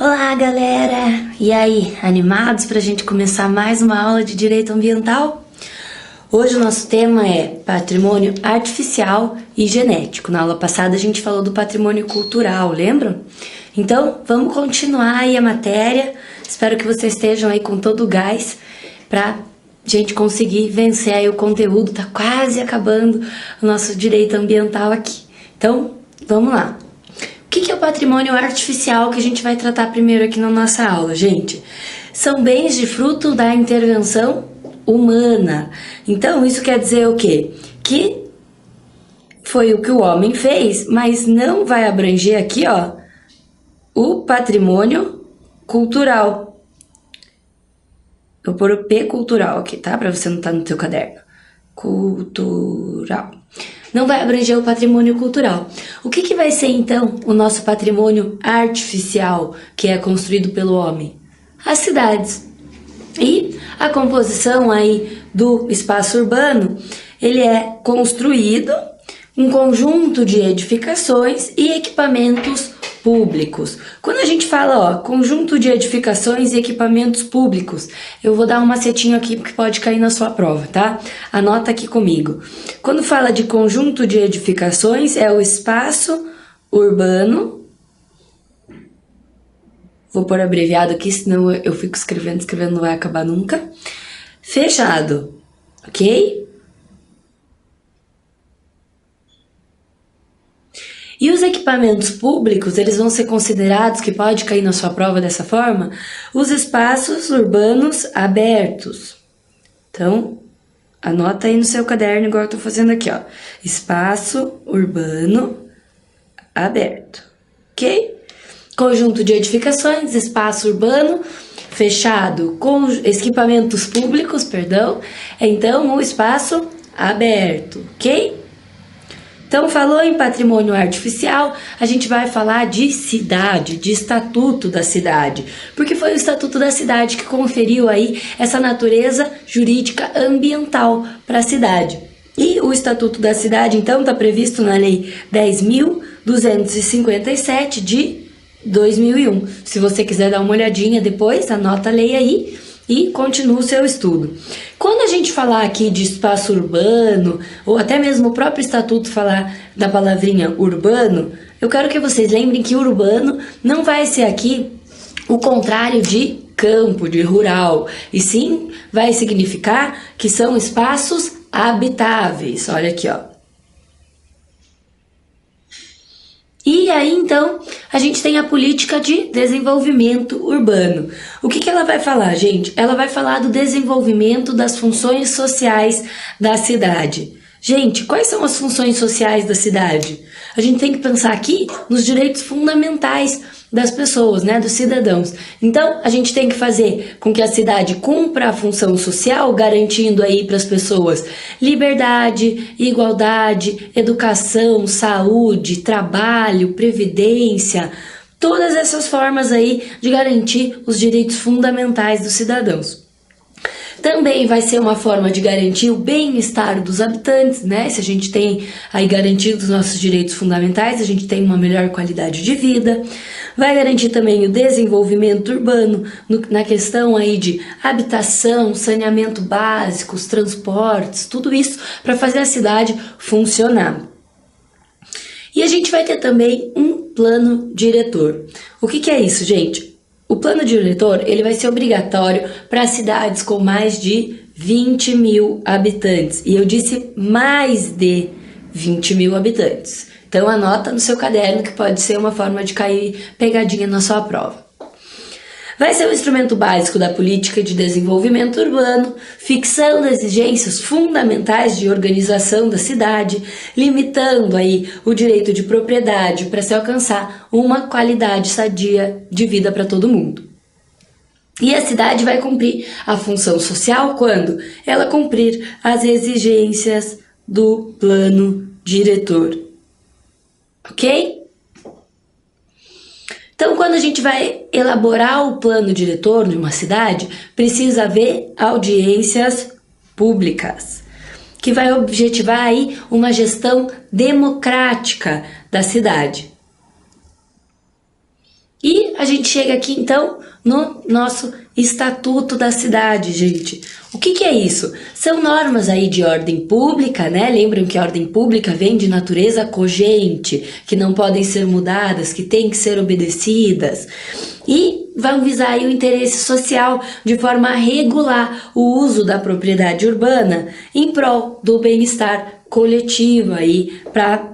Olá, galera! E aí, animados para a gente começar mais uma aula de Direito Ambiental? Hoje o nosso tema é Patrimônio Artificial e Genético. Na aula passada a gente falou do patrimônio cultural, lembram? Então, vamos continuar aí a matéria. Espero que vocês estejam aí com todo o gás para gente conseguir vencer aí o conteúdo. Tá quase acabando o nosso Direito Ambiental aqui. Então, vamos lá. O que é o patrimônio artificial que a gente vai tratar primeiro aqui na nossa aula, gente? São bens de fruto da intervenção humana. Então, isso quer dizer o quê? Que foi o que o homem fez, mas não vai abranger aqui, ó, o patrimônio cultural. Eu vou pôr o P cultural aqui, tá? Para você não estar no teu caderno. Cultural. Não vai abranger o patrimônio cultural. O que vai ser, então, o nosso patrimônio artificial, que é construído pelo homem? As cidades. E a composição aí do espaço urbano, ele é construído um conjunto de edificações e equipamentos públicos. Quando a gente fala, ó, conjunto de edificações e equipamentos públicos, eu vou dar um macetinho aqui que pode cair na sua prova, tá? Anota aqui comigo. Quando fala de conjunto de edificações, é o espaço urbano. Vou pôr abreviado aqui, senão eu fico escrevendo, não vai acabar nunca. Fechado, ok? E os equipamentos públicos, eles vão ser considerados, que pode cair na sua prova dessa forma, os espaços urbanos abertos. Então, anota aí no seu caderno, igual eu estou fazendo aqui, ó. Espaço urbano aberto, ok? Conjunto de edificações, espaço urbano fechado, com equipamentos públicos, perdão. Então, o espaço aberto, ok? Então, falou em patrimônio artificial, a gente vai falar de cidade, de estatuto da cidade, porque foi o estatuto da cidade que conferiu aí essa natureza jurídica ambiental para a cidade. E o estatuto da cidade, então, está previsto na Lei 10.257 de 2001. Se você quiser dar uma olhadinha depois, anota a lei aí e continua o seu estudo. Quando a gente falar aqui de espaço urbano, ou até mesmo o próprio estatuto falar da palavrinha urbano, eu quero que vocês lembrem que urbano não vai ser aqui o contrário de campo, de rural, e sim vai significar que são espaços habitáveis. Olha aqui, ó. E aí, então, a gente tem a política de desenvolvimento urbano. O que ela vai falar, gente? Ela vai falar do desenvolvimento das funções sociais da cidade. Gente, quais são as funções sociais da cidade? A gente tem que pensar aqui nos direitos fundamentais das pessoas, né, dos cidadãos. Então, a gente tem que fazer com que a cidade cumpra a função social, garantindo aí para as pessoas liberdade, igualdade, educação, saúde, trabalho, previdência, todas essas formas aí de garantir os direitos fundamentais dos cidadãos. Também vai ser uma forma de garantir o bem-estar dos habitantes, né? Se a gente tem aí garantido os nossos direitos fundamentais, a gente tem uma melhor qualidade de vida. Vai garantir também o desenvolvimento urbano na questão aí de habitação, saneamento básico, os transportes, tudo isso para fazer a cidade funcionar. E a gente vai ter também um plano diretor. O que é isso, gente? O plano diretor, ele vai ser obrigatório para cidades com mais de 20 mil habitantes. E eu disse mais de 20 mil habitantes. Então, anota no seu caderno que pode ser uma forma de cair pegadinha na sua prova. Vai ser um instrumento básico da política de desenvolvimento urbano, fixando exigências fundamentais de organização da cidade, limitando aí o direito de propriedade para se alcançar uma qualidade sadia de vida para todo mundo. E a cidade vai cumprir a função social quando ela cumprir as exigências do plano diretor. Ok? Então, quando a gente vai elaborar o plano diretor de uma cidade, precisa haver audiências públicas, que vai objetivar aí uma gestão democrática da cidade. E a gente chega aqui então no nosso Estatuto da Cidade, gente. O que é isso? São normas aí de ordem pública, né? Lembram que a ordem pública vem de natureza cogente, que não podem ser mudadas, que têm que ser obedecidas. E vão visar aí o interesse social de forma a regular o uso da propriedade urbana em prol do bem-estar coletivo aí, para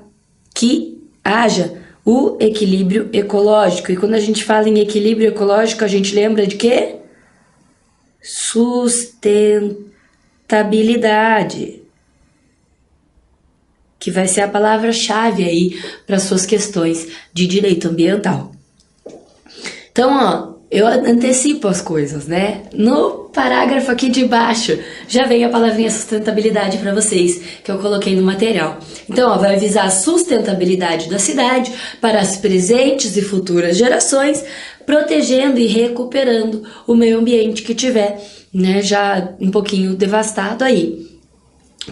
que haja o equilíbrio ecológico. E quando a gente fala em equilíbrio ecológico, a gente lembra de quê? Sustentabilidade, que vai ser a palavra-chave aí para suas questões de direito ambiental. Então, ó, eu antecipo as coisas, né? No parágrafo aqui de baixo já vem a palavrinha sustentabilidade para vocês, que eu coloquei no material. Então, ó, vai visar a sustentabilidade da cidade para as presentes e futuras gerações, protegendo e recuperando o meio ambiente que tiver, né, já um pouquinho devastado aí.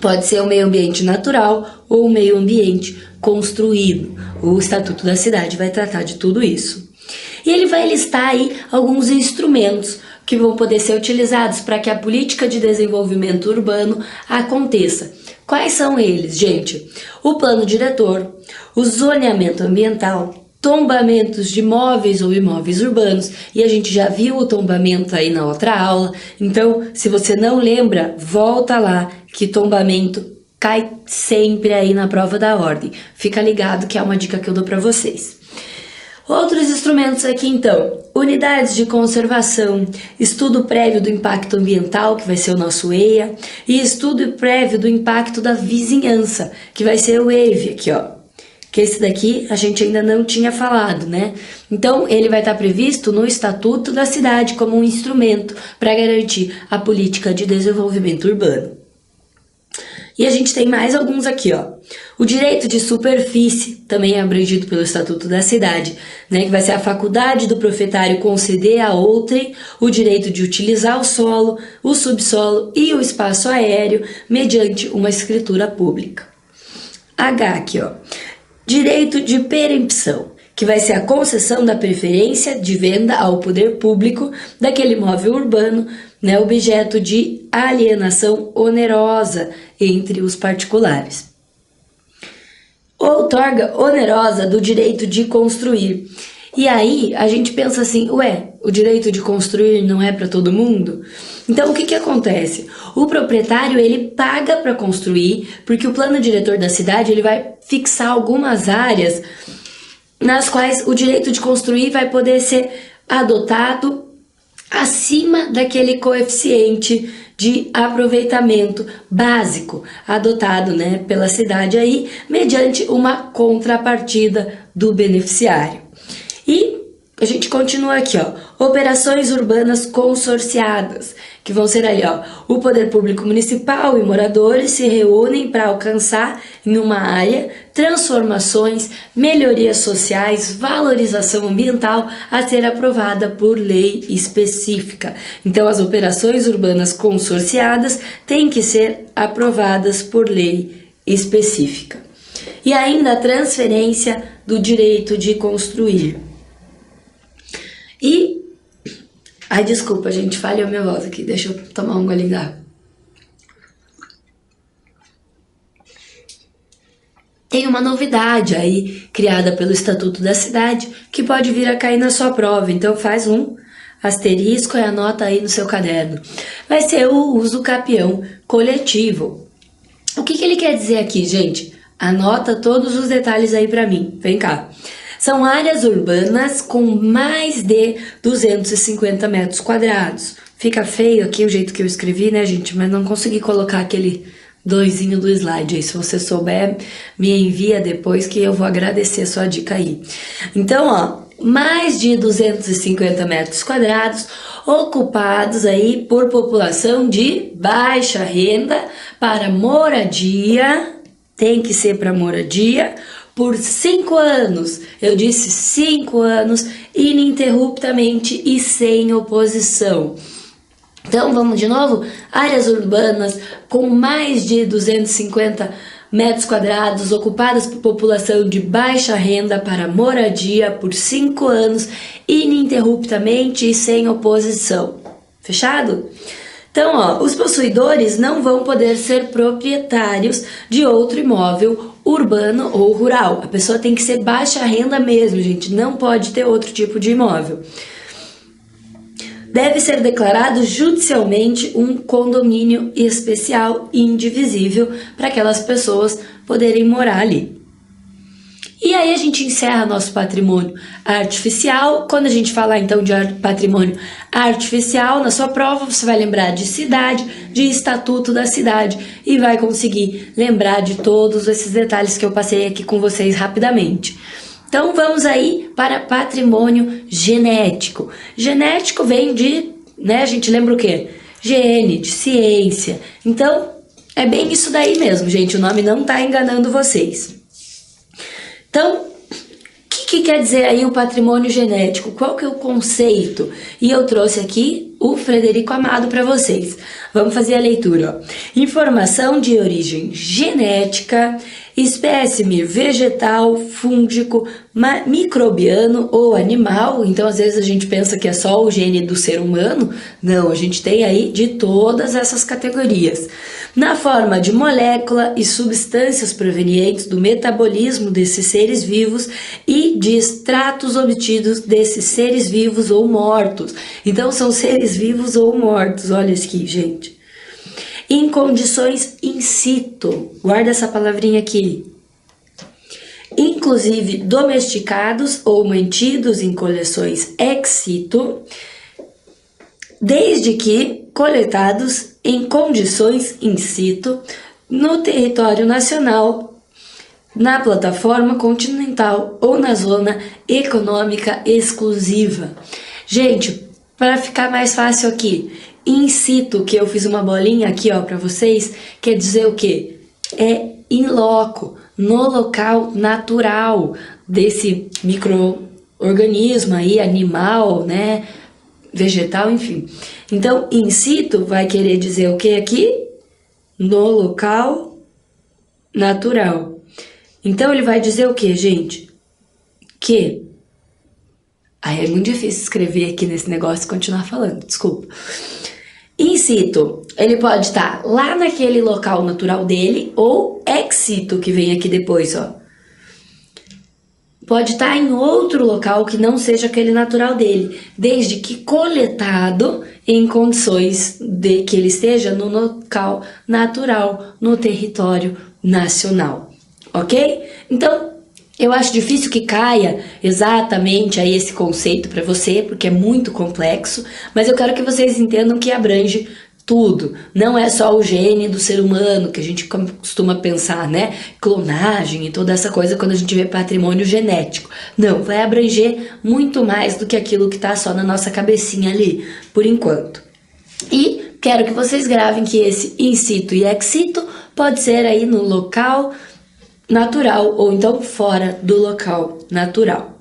Pode ser o meio ambiente natural ou o meio ambiente construído. O Estatuto da Cidade vai tratar de tudo isso. E ele vai listar aí alguns instrumentos que vão poder ser utilizados para que a política de desenvolvimento urbano aconteça. Quais são eles, gente? O plano diretor, o zoneamento ambiental, tombamentos de móveis ou imóveis urbanos, e a gente já viu o tombamento aí na outra aula, então se você não lembra, volta lá, que tombamento cai sempre aí na prova da ordem. Fica ligado que é uma dica que eu dou para vocês. Outros instrumentos aqui então, unidades de conservação, estudo prévio do impacto ambiental, que vai ser o nosso EIA, e estudo prévio do impacto da vizinhança, que vai ser o EIV aqui, ó. Que esse daqui a gente ainda não tinha falado, né? Então, ele vai estar previsto no Estatuto da Cidade como um instrumento para garantir a política de desenvolvimento urbano. E a gente tem mais alguns aqui, ó. O direito de superfície, também é abrangido pelo Estatuto da Cidade, né? Que vai ser a faculdade do proprietário conceder a outrem o direito de utilizar o solo, o subsolo e o espaço aéreo mediante uma escritura pública. H aqui, ó. Direito de perempção, que vai ser a concessão da preferência de venda ao poder público daquele imóvel urbano, né, objeto de alienação onerosa entre os particulares. Outorga onerosa do direito de construir. E aí a gente pensa assim, ué, o direito de construir não é para todo mundo? Então o que acontece? O proprietário ele paga para construir, porque o plano diretor da cidade ele vai fixar algumas áreas nas quais o direito de construir vai poder ser adotado acima daquele coeficiente de aproveitamento básico adotado, né, pela cidade aí, mediante uma contrapartida do beneficiário. E a gente continua aqui, ó, operações urbanas consorciadas, que vão ser ali, ó, o poder público municipal e moradores se reúnem para alcançar em uma área transformações, melhorias sociais, valorização ambiental a ser aprovada por lei específica. Então, as operações urbanas consorciadas têm que ser aprovadas por lei específica. E ainda a transferência do direito de construir. E, ai, desculpa, gente, falhou minha voz aqui, deixa eu tomar um golinho d'água. Tem uma novidade aí, criada pelo Estatuto da Cidade, que pode vir a cair na sua prova, então faz um asterisco e anota aí no seu caderno. Vai ser o uso capião coletivo. O que ele quer dizer aqui, gente? Anota todos os detalhes aí pra mim, vem cá. São áreas urbanas com mais de 250 metros quadrados. Fica feio aqui o jeito que eu escrevi, né, gente? Mas não consegui colocar aquele doisinho do slide aí. Se você souber, me envia depois que eu vou agradecer a sua dica aí. Então, ó, mais de 250 metros quadrados ocupados aí por população de baixa renda para moradia, tem que ser para moradia, por 5 anos, eu disse 5 anos, ininterruptamente e sem oposição. Então, vamos de novo? Áreas urbanas com mais de 250 metros quadrados ocupadas por população de baixa renda para moradia por 5 anos, ininterruptamente e sem oposição. Fechado? Então, ó, os possuidores não vão poder ser proprietários de outro imóvel urbano ou rural. A pessoa tem que ser baixa renda mesmo, gente, não pode ter outro tipo de imóvel. Deve ser declarado judicialmente um condomínio especial e indivisível para aquelas pessoas poderem morar ali. E aí a gente encerra nosso patrimônio artificial. Quando a gente falar então de patrimônio artificial, na sua prova você vai lembrar de cidade, de estatuto da cidade e vai conseguir lembrar de todos esses detalhes que eu passei aqui com vocês rapidamente. Então vamos aí para patrimônio genético. Genético vem de, né, a gente lembra o quê? Gene, de ciência. Então é bem isso daí mesmo, gente, o nome não está enganando vocês. Então, o que quer dizer aí o patrimônio genético? Qual que é o conceito? E eu trouxe aqui o Frederico Amado para vocês. Vamos fazer a leitura. Ó. Informação de origem genética, espécime vegetal, fúngico, microbiano ou animal. Então, às vezes a gente pensa que é só o gene do ser humano. Não, a gente tem aí de todas essas categorias. Na forma de molécula e substâncias provenientes do metabolismo desses seres vivos e de extratos obtidos desses seres vivos ou mortos. Então, são seres vivos ou mortos. Olha isso aqui, gente. Em condições in situ. Guarda essa palavrinha aqui. Inclusive domesticados ou mantidos em coleções ex situ, desde que coletados em condições in situ no território nacional, na plataforma continental ou na zona econômica exclusiva. Gente, para ficar mais fácil aqui, in situ, que eu fiz uma bolinha aqui ó para vocês, quer dizer o quê? É in loco, no local natural desse micro-organismo aí, animal, né? Vegetal, enfim. Então, in situ vai querer dizer o que aqui? No local natural. Então, ele vai dizer o que, gente? Que... Aí é muito difícil escrever aqui nesse negócio e continuar falando, desculpa. In situ, ele pode estar lá naquele local natural dele ou ex situ, que vem aqui depois, ó. Pode estar em outro local que não seja aquele natural dele, desde que coletado em condições de que ele esteja no local natural, no território nacional, ok? Então, eu acho difícil que caia exatamente aí esse conceito para você, porque é muito complexo, mas eu quero que vocês entendam que abrange tudo. Não é só o gene do ser humano que a gente costuma pensar, né? Clonagem e toda essa coisa quando a gente vê patrimônio genético. Não, vai abranger muito mais do que aquilo que tá só na nossa cabecinha ali, por enquanto. E quero que vocês gravem que esse in situ e ex situ pode ser aí no local natural ou então fora do local natural.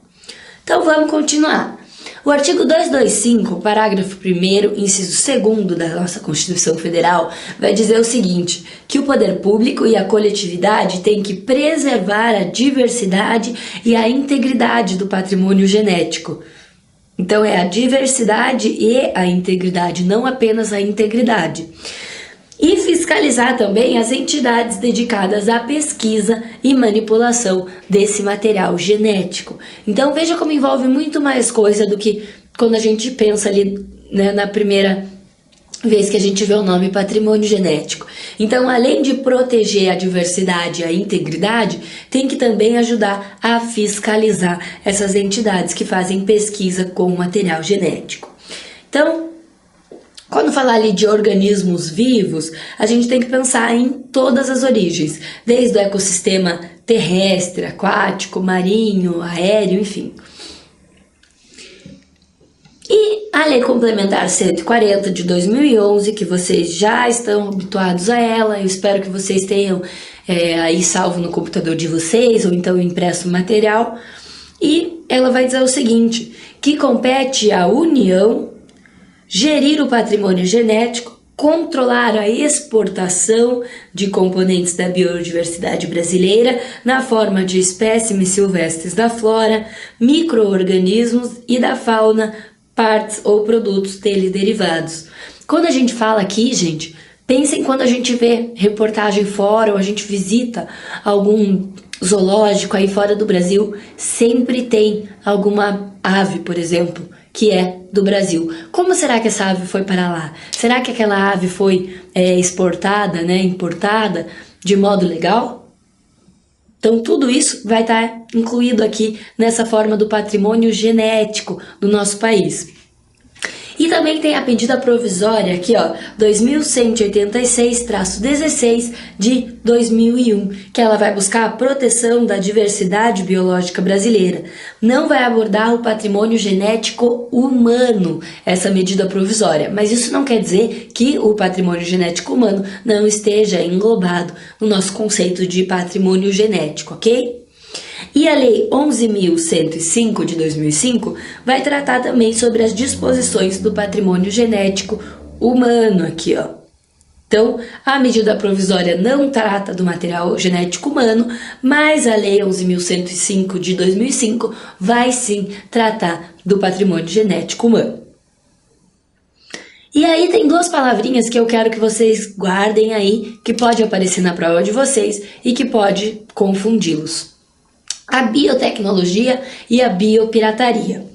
Então vamos continuar. O artigo 225, parágrafo 1º, inciso 2º da nossa Constituição Federal, vai dizer o seguinte, que o poder público e a coletividade têm que preservar a diversidade e a integridade do patrimônio genético. Então é a diversidade e a integridade, não apenas a integridade. E fiscalizar também as entidades dedicadas à pesquisa e manipulação desse material genético. Então veja como envolve muito mais coisa do que quando a gente pensa ali, né, na primeira vez que a gente vê o nome patrimônio genético. Então, além de proteger a diversidade e a integridade, tem que também ajudar a fiscalizar essas entidades que fazem pesquisa com o material genético. Então, quando falar ali de organismos vivos, a gente tem que pensar em todas as origens, desde o ecossistema terrestre, aquático, marinho, aéreo, enfim. E a Lei Complementar 140 de 2011, que vocês já estão habituados a ela, eu espero que vocês tenham aí salvo no computador de vocês, ou então impresso o material, e ela vai dizer o seguinte, que compete à União gerir o patrimônio genético controlar a exportação de componentes da biodiversidade brasileira na forma de espécimes silvestres da flora, micro-organismos e da fauna, partes ou produtos dele derivados. Quando a gente fala aqui, gente, pensem quando a gente vê reportagem fora ou a gente visita algum zoológico aí fora do Brasil, sempre tem alguma ave, por exemplo, que é do Brasil. Como será que essa ave foi para lá? Será que aquela ave foi exportada, né, importada de modo legal? Então tudo isso vai estar incluído aqui nessa forma do patrimônio genético do nosso país. E também tem a medida provisória aqui, ó, 2186-16 de 2001, que ela vai buscar a proteção da diversidade biológica brasileira. Não vai abordar o patrimônio genético humano, essa medida provisória, mas isso não quer dizer que o patrimônio genético humano não esteja englobado no nosso conceito de patrimônio genético, ok? E a Lei 11.105 de 2005 vai tratar também sobre as disposições do patrimônio genético humano aqui, ó. Então, a medida provisória não trata do material genético humano, mas a Lei 11.105 de 2005 vai sim tratar do patrimônio genético humano. E aí tem duas palavrinhas que eu quero que vocês guardem aí, que pode aparecer na prova de vocês e que pode confundi-los. A biotecnologia e a biopirataria.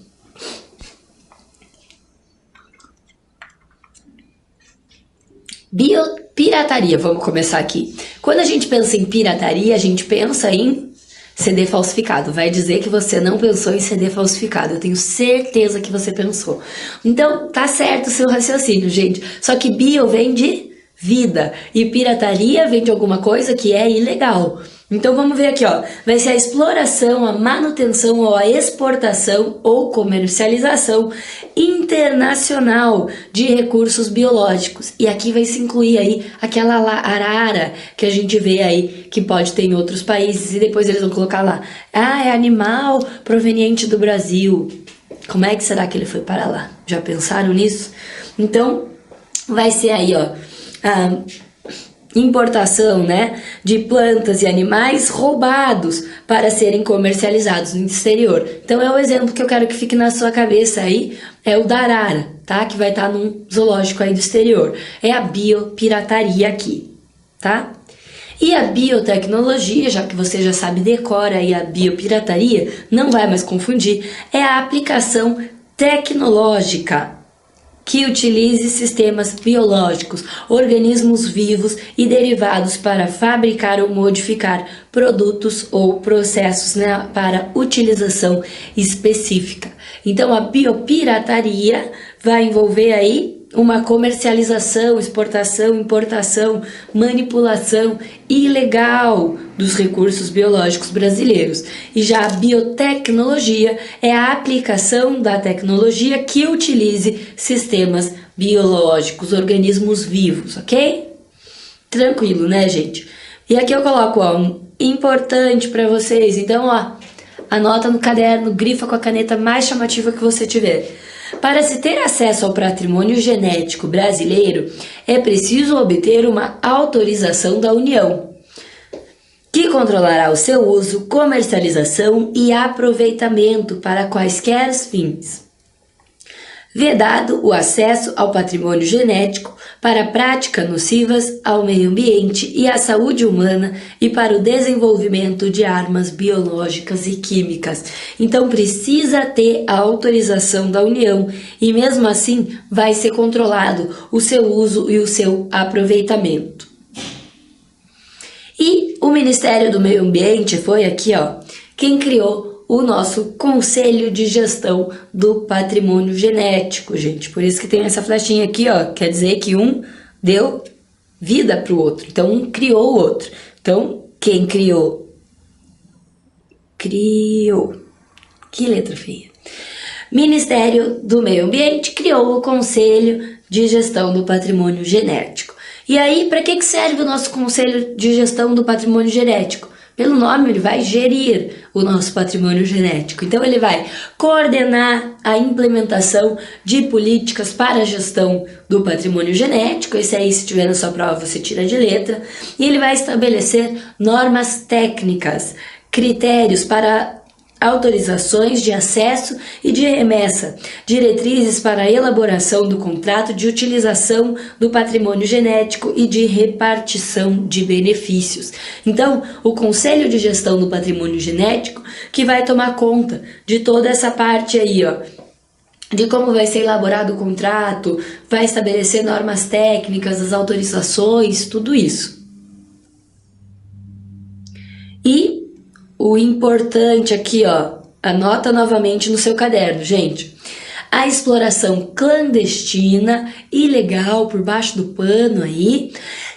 Biopirataria, vamos começar aqui. Quando a gente pensa em pirataria, a gente pensa em CD falsificado. Vai dizer que você não pensou em CD falsificado. Eu tenho certeza que você pensou. Então, tá certo o seu raciocínio, gente. Só que bio vem de vida e pirataria vem de alguma coisa que é ilegal. Então vamos ver aqui, ó. Vai ser a exploração, a manutenção ou a exportação ou comercialização internacional de recursos biológicos. E aqui vai se incluir aí aquela arara que a gente vê aí que pode ter em outros países e depois eles vão colocar lá: ah, é animal proveniente do Brasil. Como é que será que ele foi para lá? Já pensaram nisso? Então vai ser aí, ó, a importação, né, de plantas e animais roubados para serem comercializados no exterior. Então é o exemplo que eu quero que fique na sua cabeça aí, é o da arara, tá? Que vai estar num zoológico aí do exterior. É a biopirataria aqui, tá? E a biotecnologia, já que você já sabe, decora aí a biopirataria, não vai mais confundir, é a aplicação tecnológica que utilize sistemas biológicos, organismos vivos e derivados para fabricar ou modificar produtos ou processos, né, para utilização específica. Então a biopirataria vai envolver aí uma comercialização, exportação, importação, manipulação ilegal dos recursos biológicos brasileiros. E já a biotecnologia é a aplicação da tecnologia que utilize sistemas biológicos, organismos vivos, ok? Tranquilo, né, gente? E aqui eu coloco, ó, um importante para vocês. Então, ó, anota no caderno, grifa com a caneta mais chamativa que você tiver. Para se ter acesso ao patrimônio genético brasileiro, é preciso obter uma autorização da União, que controlará o seu uso, comercialização e aproveitamento para quaisquer fins. Vedado o acesso ao patrimônio genético para práticas nocivas ao meio ambiente e à saúde humana e para o desenvolvimento de armas biológicas e químicas. Então precisa ter a autorização da União e mesmo assim vai ser controlado o seu uso e o seu aproveitamento. E o Ministério do Meio Ambiente foi aqui, ó, quem criou o nosso Conselho de Gestão do Patrimônio Genético, gente. Por isso que tem essa flechinha aqui, ó. Quer dizer que um deu vida para o outro. Então, um criou o outro. Então, quem criou? Criou. Que letra feia. Ministério do Meio Ambiente criou o Conselho de Gestão do Patrimônio Genético. E aí, para que serve o nosso Conselho de Gestão do Patrimônio Genético? Pelo nome, ele vai gerir o nosso patrimônio genético. Então, ele vai coordenar a implementação de políticas para a gestão do patrimônio genético. Esse aí, se tiver na sua prova, você tira de letra. E ele vai estabelecer normas técnicas, critérios para autorizações de acesso e de remessa, diretrizes para a elaboração do contrato de utilização do patrimônio genético e de repartição de benefícios. Então, o Conselho de Gestão do Patrimônio Genético que vai tomar conta de toda essa parte aí, ó, de como vai ser elaborado o contrato, vai estabelecer normas técnicas, as autorizações, tudo isso. E o importante aqui, ó, anota novamente no seu caderno, gente. A exploração clandestina, ilegal, por baixo do pano aí,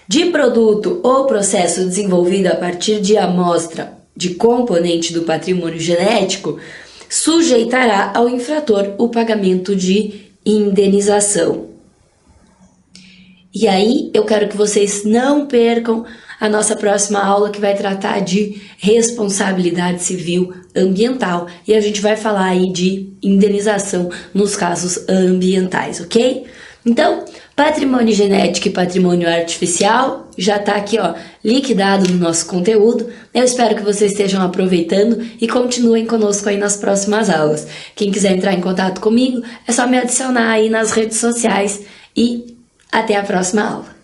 de produto ou processo desenvolvido a partir de amostra de componente do patrimônio genético, sujeitará ao infrator o pagamento de indenização. E aí, eu quero que vocês não percam a nossa próxima aula, que vai tratar de responsabilidade civil ambiental. E a gente vai falar aí de indenização nos casos ambientais, ok? Então, patrimônio genético e patrimônio artificial já está aqui, ó, liquidado no nosso conteúdo. Eu espero que vocês estejam aproveitando e continuem conosco aí nas próximas aulas. Quem quiser entrar em contato comigo, é só me adicionar aí nas redes sociais e até a próxima aula.